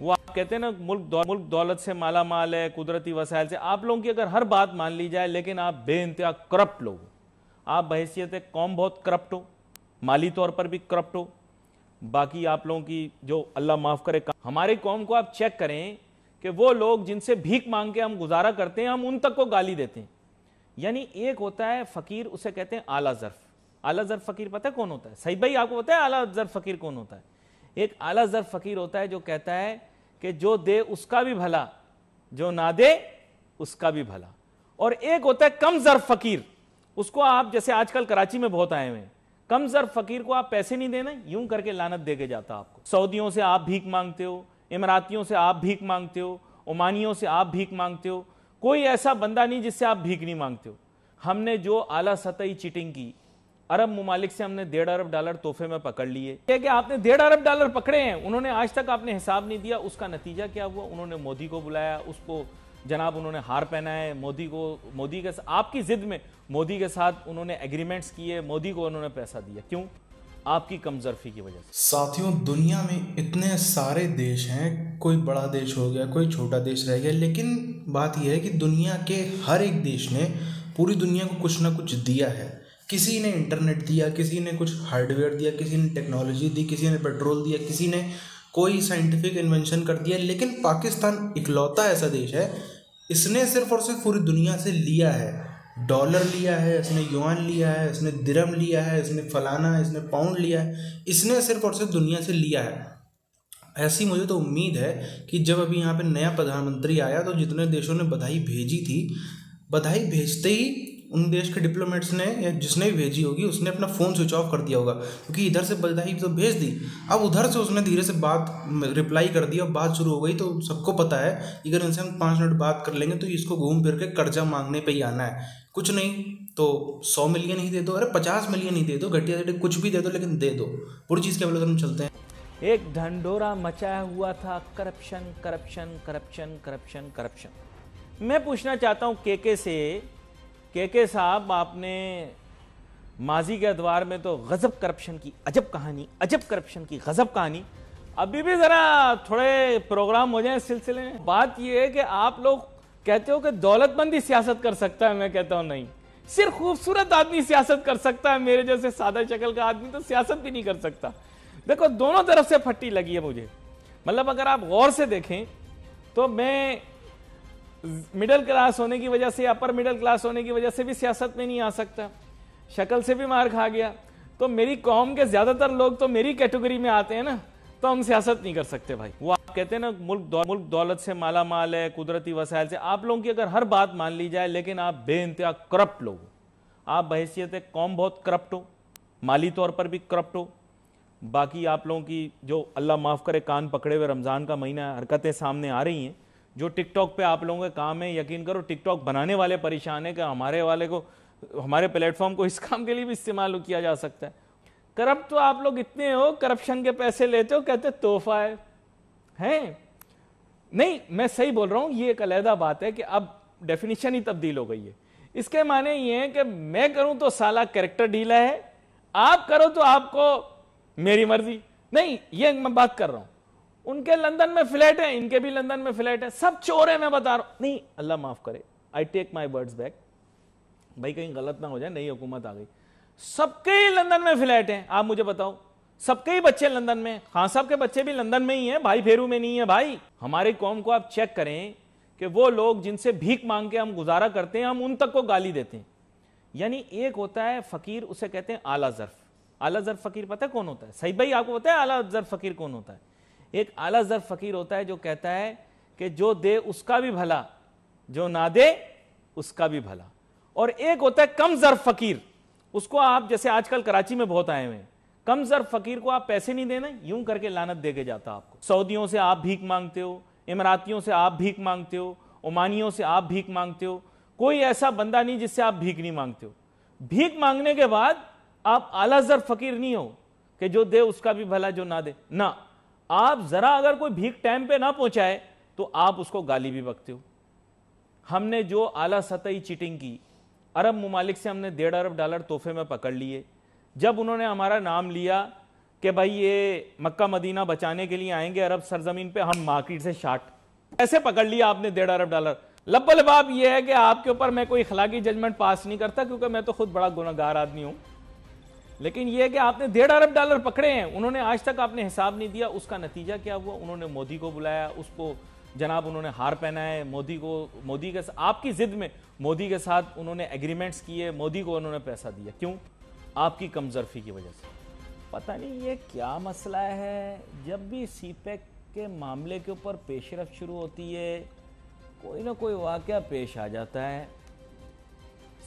वो आप कहते हैं ना, मुल्क दौलत से माला माल है, कुदरती वसाइल से। आप लोगों की अगर हर बात मान ली जाए, लेकिन आप बेइंतहा करप्ट लोग हो। आप बहैसियत कौम बहुत करप्ट हो, माली तौर पर भी करप्ट हो। बाकी आप लोगों की जो अल्लाह माफ़ करे, हमारी कौम को आप चेक करें कि वो लोग जिनसे भीख मांग के हम गुजारा करते हैं, हम उन तक को गाली देते हैं। यानी एक होता है फ़कीर, उसे कहते हैं आला ज़र्फ़। आला ज़र्फ़ फ़कीर पता है कौन होता है? सही भाई, आपको पता है आला ज़र्फ़ फ़कीर कौन होता है? एक आला ज़र्फ़ फ़कीर होता है जो कहता है कि जो दे उसका भी भला, जो ना दे उसका भी भला। और एक होता है कम ज़र्फ़ फ़कीर, उसको आप जैसे आजकल कराची में बहुत आए हुए हैं, कम ज़र्फ़ फ़कीर को आप पैसे नहीं देना, यूं करके लानत दे के जाता आपको। सऊदियों से आप भीख मांगते हो, इमरातियों से आप भीख मांगते हो, ओमानियों से आप भीख मांगते हो, कोई ऐसा बंदा नहीं जिससे आप भीख नहीं मांगते हो। हमने जो आला सतही चीटिंग की, अरब मुमालिक से हमने $1.5 अरब तोहफे में पकड़ लिए। कि आपने $1.5 अरब पकड़े हैं, उन्होंने आज तक आपने हिसाब नहीं दिया। उसका नतीजा क्या हुआ? उन्होंने मोदी को बुलाया, उसको जनाब उन्होंने हार पहनाए, मोदी के आपकी जिद में मोदी के साथ उन्होंने एग्रीमेंट्स किए, मोदी को उन्होंने पैसा दिया। क्यों? आपकी कमजोरी की वजह से। साथियों, दुनिया में इतने सारे देश हैं, कोई बड़ा देश हो गया, कोई छोटा देश रह गया, लेकिन बात यह है कि दुनिया के हर एक देश ने पूरी दुनिया को कुछ ना कुछ दिया है। किसी ने इंटरनेट दिया, किसी ने कुछ हार्डवेयर दिया, किसी ने टेक्नोलॉजी दी, किसी ने पेट्रोल दिया, किसी ने कोई साइंटिफिक इन्वेंशन कर दिया। लेकिन पाकिस्तान इकलौता ऐसा देश है, इसने सिर्फ और सिर्फ पूरी दुनिया से लिया है। डॉलर लिया है, इसने युआन लिया है, इसने दिरहम लिया है, इसने फलाना, इसने पाउंड लिया है, इसने सिर्फ और सिर्फ दुनिया से लिया है। ऐसी मुझे तो उम्मीद है कि जब अभी यहाँ पे नया प्रधानमंत्री आया तो जितने देशों ने बधाई भेजी थी, बधाई भेजते ही उन देश के डिप्लोमेट्स ने या जिसने भी भेजी होगी उसने अपना फ़ोन स्विच ऑफ कर दिया होगा, क्योंकि इधर से बधाई तो भेज दी, अब उधर से उसने धीरे से बात रिप्लाई कर दिया, बात शुरू हो गई। तो सबको पता है कि अगर इनसे हम 5 मिनट बात कर लेंगे तो इसको घूम फिर के कर्जा मांगने पे ही आना है। कुछ नहीं तो 100 मिलियन ही दे दो, अरे 50 मिलियन ही दे दो, घटिया घटिया कुछ भी दे दो, लेकिन दे दो। पूरी चीज़ के अगर हम चलते हैं, एक ढंढोरा मचाया हुआ था, corruption corruption corruption corruption corruption. मैं पूछना चाहता हूं के साहब, आपने माजी के अदवार में तो गजब करप्शन की अजब कहानी, अजब करप्शन की गजब कहानी, अभी भी जरा थोड़े प्रोग्राम हो जाए इस सिलसिले में। बात यह है कि आप लोग कहते हो कि दौलतमंद ही सियासत कर सकता है, मैं कहता हूं नहीं, सिर्फ खूबसूरत आदमी सियासत कर सकता है। मेरे जैसे सादा शक्ल का आदमी तो सियासत भी नहीं कर सकता। देखो, दोनों तरफ से फट्टी लगी है मुझे। मतलब अगर आप गौर से देखें तो मैं मिडिल क्लास होने की वजह से, अपर मिडिल क्लास होने की वजह से भी सियासत में नहीं आ सकता, शक्ल से भी मार खा गया। तो मेरी कौम के ज्यादातर लोग तो मेरी कैटेगरी में आते हैं ना, तो हम सियासत नहीं कर सकते भाई। वो आप कहते हैं ना, मुल्क दौलत से माला माल है, कुदरती वसाइल से। आप लोगों की अगर हर बात मान ली जाए, लेकिन आप बेइंतहा करप्ट लोग हो। आप बहैसियत कौम बहुत करप्ट हो, माली तौर पर भी करप्ट हो। बाकी आप लोगों की जो अल्लाह माफ़ करे कान पकड़े हुए रमज़ान का महीना, हरकतें सामने आ रही हैं जो टिकटॉक पे आप लोगों के काम है। यकीन करो टिकटॉक बनाने वाले परेशान है कि हमारे प्लेटफॉर्म को इस काम के लिए भी इस्तेमाल किया जा सकता है। करप्ट तो आप लोग इतने हो, करप्शन के पैसे लेते हो, कहते तोहफा है। नहीं, मैं सही बोल रहा हूं, ये एक अलहदा बात है कि अब डेफिनेशन ही तब्दील हो गई है। इसके माने ये है कि मैं करूं तो साला कैरेक्टर ढीला है, आप करो तो आपको मेरी मर्जी। नहीं, ये मैं बात कर रहा हूं, उनके लंदन में फ्लैट है, इनके भी लंदन में फ्लैट है, सब चोर है, मैं बता रहा हूं। नहीं, अल्लाह माफ करे, I take my words back, भाई कहीं गलत ना हो जाए, नई हुकूमत आ गई, सबके ही लंदन में फ्लैट है। आप मुझे बताओ, सबके ही बच्चे लंदन में, खान साहब के बच्चे भी लंदन में ही हैं, भाई फेरू में नहीं है। भाई हमारी कौम को आप चेक करें कि वो लोग जिनसे भीख मांग के हम गुजारा करते हैं, हम उन तक को गाली देते हैं। यानी एक होता है फकीर, उसे कहते हैं आला ज़र्फ़। आला ज़र्फ़ फ़कीर पता है कौन होता है? सही भाई, आपको पता है आला ज़र्फ़ फ़कीर कौन होता है? एक आला ज़र्फ़ फ़कीर होता है जो कहता है कि जो दे उसका भी भला, जो ना दे उसका भी भला। और एक होता है कम ज़र्फ़ फ़कीर, उसको आप जैसे आजकल कराची में बहुत आए हुए हैं, कम ज़र्फ़ फ़कीर को आप पैसे नहीं देना, यूं करके लानत दे के जाता आपको। सऊदियों से आप भीख मांगते हो, इमरातियों से आप भीख मांगते हो, ओमानियों से आप भीख मांगते हो, कोई ऐसा बंदा नहीं जिससे आप भीख नहीं मांगते हो। भीख मांगने के बाद आप आला ज़र्फ़ फ़कीर नहीं हो कि जो दे उसका भी भला, जो ना दे ना। आप जरा अगर कोई भीख टाइम पे ना पहुंचाए तो आप उसको गाली भी बकते हो। हमने जो आला सतही चीटिंग की, अरब मुमालिक से हमने $1.5 अरब तोहफे में पकड़ लिए। जब उन्होंने हमारा नाम लिया कि भाई ये मक्का मदीना बचाने के लिए आएंगे अरब सरजमीन पे, हम मार्केट से शार्ट ऐसे पकड़ लिया आपने $1.5 अरब। लब्बल बाब ये है कि आपके ऊपर मैं कोई इखलाकी जजमेंट पास नहीं करता, क्योंकि मैं तो खुद बड़ा गुनहगार आदमी हूं, लेकिन यह कि आपने $1.5 अरब पकड़े हैं, उन्होंने आज तक आपने हिसाब नहीं दिया। उसका नतीजा क्या हुआ? उन्होंने मोदी को बुलाया, उसको जनाब उन्होंने हार पहनाए, मोदी के आपकी जिद में मोदी के साथ उन्होंने एग्रीमेंट्स किए, मोदी को उन्होंने पैसा दिया। क्यों? आपकी कमजोरी की वजह से। पता नहीं ये क्या मसला है, जब भी सीपेक के मामले के ऊपर पेशरफ शुरू होती है कोई ना कोई वाकया पेश आ जाता है।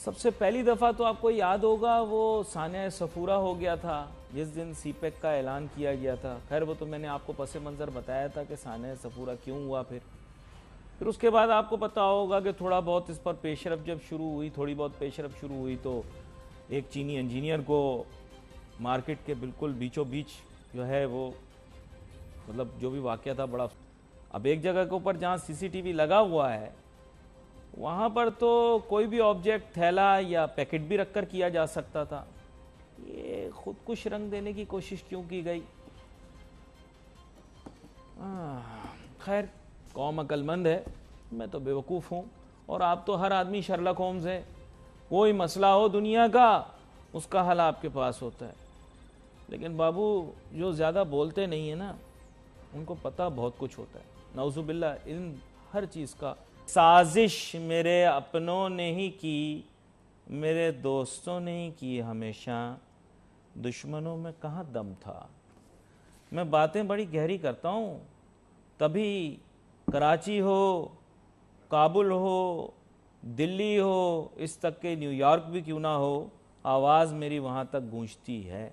सबसे पहली दफ़ा तो आपको याद होगा वो सानिया सफूरा हो गया था जिस दिन सीपेक का ऐलान किया गया था। खैर वो तो मैंने आपको पस मंज़र बताया था कि सानिया सफूरा क्यों हुआ। फिर उसके बाद आपको पता होगा कि थोड़ा बहुत इस पर पेशरफ जब शुरू हुई, थोड़ी बहुत पेशरफ शुरू हुई तो एक चीनी इंजीनियर को मार्केट के बिल्कुल बीचों बीच जो है वो मतलब जो भी वाकया था बड़ा। अब एक जगह के ऊपर जहाँ सीसीटीवी लगा हुआ है वहाँ पर तो कोई भी ऑब्जेक्ट, थैला या पैकेट भी रखकर किया जा सकता था। ये खुदकुश रंग देने की कोशिश क्यों की गई? खैर कौम अक्लमंद है, मैं तो बेवकूफ़ हूँ और आप तो हर आदमी शर्लक होम्स है। कोई मसला हो दुनिया का उसका हल आपके पास होता है, लेकिन बाबू जो ज़्यादा बोलते नहीं है ना उनको पता बहुत कुछ होता है। नौजुबिल्ला इन हर चीज़ का। साजिश मेरे अपनों ने ही की, मेरे दोस्तों ने ही की, हमेशा दुश्मनों में कहाँ दम था। मैं बातें बड़ी गहरी करता हूँ, तभी कराची हो, काबुल हो, दिल्ली हो, इस तक के न्यूयॉर्क भी क्यों ना हो, आवाज़ मेरी वहाँ तक गूंजती है।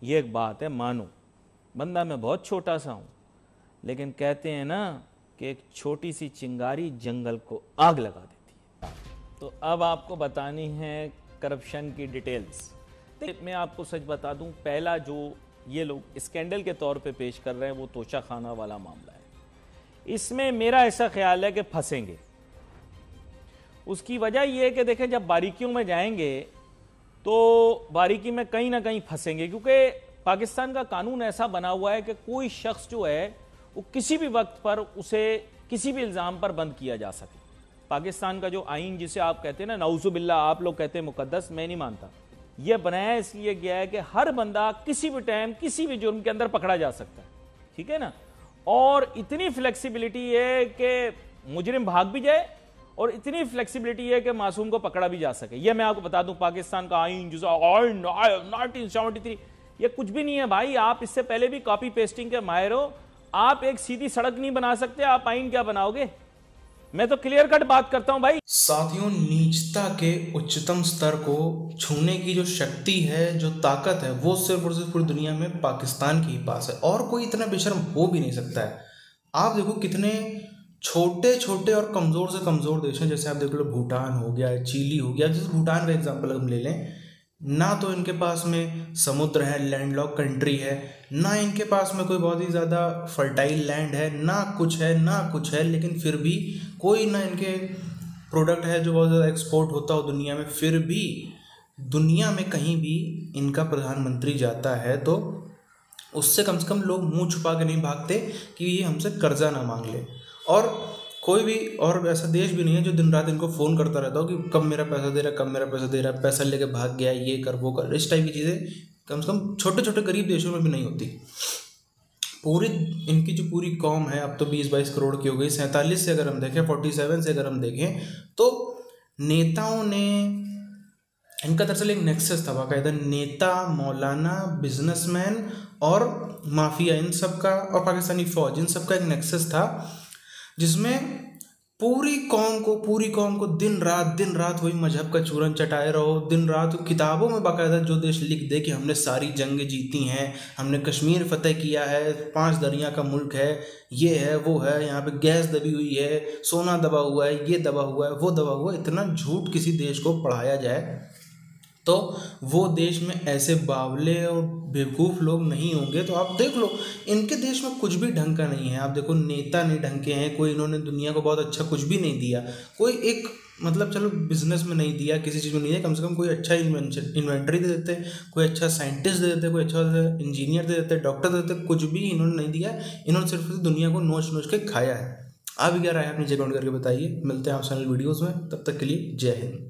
ये एक बात है, मानो बंदा मैं बहुत छोटा सा हूँ, लेकिन कहते हैं ना कि एक छोटी सी चिंगारी जंगल को आग लगा देती है। तो अब आपको बतानी है करप्शन की डिटेल्स। मैं आपको सच बता दूं, पहला जो ये लोग स्कैंडल के तौर पे पेश कर रहे हैं वो तोशा खाना वाला मामला है। इसमें मेरा ऐसा ख्याल है कि फंसेंगे। उसकी वजह यह है कि देखें जब बारीकियों में जाएंगे तो बारीकी में कहीं ना कहीं फंसेंगे, क्योंकि पाकिस्तान का कानून ऐसा बना हुआ है कि कोई शख्स जो है वो किसी भी वक्त पर उसे किसी भी इल्ज़ाम पर बंद किया जा सके। पाकिस्तान का जो आइन जिसे आप कहते हैं ना, नाउजुबिल्ला आप लोग कहते हैं मुकद्दस, मैं नहीं मानता। यह बनाया इसलिए गया है कि हर बंदा किसी भी टाइम किसी भी जुर्म के अंदर पकड़ा जा सकता है, ठीक है ना। और इतनी फ्लेक्सिबिलिटी है कि मुजरिम भाग भी जाए और इतनी फ्लेक्सिबिलिटी है कि मासूम को पकड़ा भी जा सके। यह मैं आपको बता दूं, पाकिस्तान का आइन जिसे 1973 ये कुछ भी नहीं है भाई। आप इससे पहले भी कॉपी पेस्टिंग के माहिर हो, आप एक सीधी सड़क नहीं बना सकते, आप आइन क्या बनाओगे? मैं तो क्लियर कट बात करता हूं भाई। साथियों, नीचता के उच्चतम स्तर को छूने की जो शक्ति है, जो ताकत है, वो सिर्फ और सिर्फ पूरी दुनिया में पाकिस्तान के ही पास है और कोई इतना बेशर्म हो भी नहीं सकता है। आप देखो कितने छोटे छोटे और कमज़ोर से कमज़ोर देश हैं, जैसे आप देख लो भूटान हो गया, चिली हो गया। जैसे भूटान का एग्जाम्पल हम ले लें, ना तो इनके पास में समुद्र है, लैंडलॉक कंट्री है, ना इनके पास में कोई बहुत ही ज़्यादा फर्टाइल लैंड है, ना कुछ है ना कुछ है, लेकिन फिर भी कोई ना इनके प्रोडक्ट है जो बहुत ज़्यादा एक्सपोर्ट होता हो दुनिया में। फिर भी दुनिया में कहीं भी इनका प्रधानमंत्री जाता है तो उससे कम से कम लोग मुंह छुपा के नहीं भागते कि ये हमसे कर्जा ना मांग ले। और कोई भी और ऐसा देश भी नहीं है जो दिन रात इनको फ़ोन करता रहता हो कि कब मेरा पैसा दे रहा है, कब मेरा पैसा दे रहा है, पैसा लेके भाग गया, ये कर वो कर। इस टाइप की चीज़ें कम से कम छोटे छोटे गरीब देशों में भी नहीं होती। पूरी इनकी जो पूरी कौम है अब तो 20-22 करोड़ की हो गई। 47 से अगर हम देखें, 47 से अगर हम देखें तो नेताओं ने इनका दरअसल एक नेक्सस था बाकायदा, नेता, मौलाना, बिजनेसमैन और माफिया, इन सब का, और पाकिस्तानी फौज, इन सब का एक नेक्सस था जिसमें पूरी कौम को दिन रात वही मजहब का चूरन चटाए रहो। दिन रात किताबों में बाकायदा जो देश लिख दे कि हमने सारी जंगें जीती हैं, हमने कश्मीर फतेह किया है, 5 दरिया का मुल्क है, ये है वो है, यहाँ पे गैस दबी हुई है, सोना दबा हुआ है, ये दबा हुआ है, वो दबा हुआ है। इतना झूठ किसी देश को पढ़ाया जाए तो वो देश में ऐसे बावले और बेवकूफ़ लोग नहीं होंगे। तो आप देख लो, इनके देश में कुछ भी ढंग का नहीं है। आप देखो, नेता नहीं ढंग के हैं, कोई इन्होंने दुनिया को बहुत अच्छा कुछ भी नहीं दिया। कोई एक मतलब चलो बिजनेस में नहीं दिया, किसी चीज़ में नहीं दिया, कम से कम कोई अच्छा इन्वेंटरी दे देते, कोई अच्छा साइंटिस्ट दे देते, कोई अच्छा इंजीनियर दे देते, डॉक्टर दे देते। कुछ भी इन्होंने नहीं दिया। इन्होंने सिर्फ दुनिया को नोच नोच के खाया है। आप क्या राय है अपनी जगह करके बताइए। मिलते हैं आप चैनल वीडियोज़ में, तब तक के लिए जय हिंद।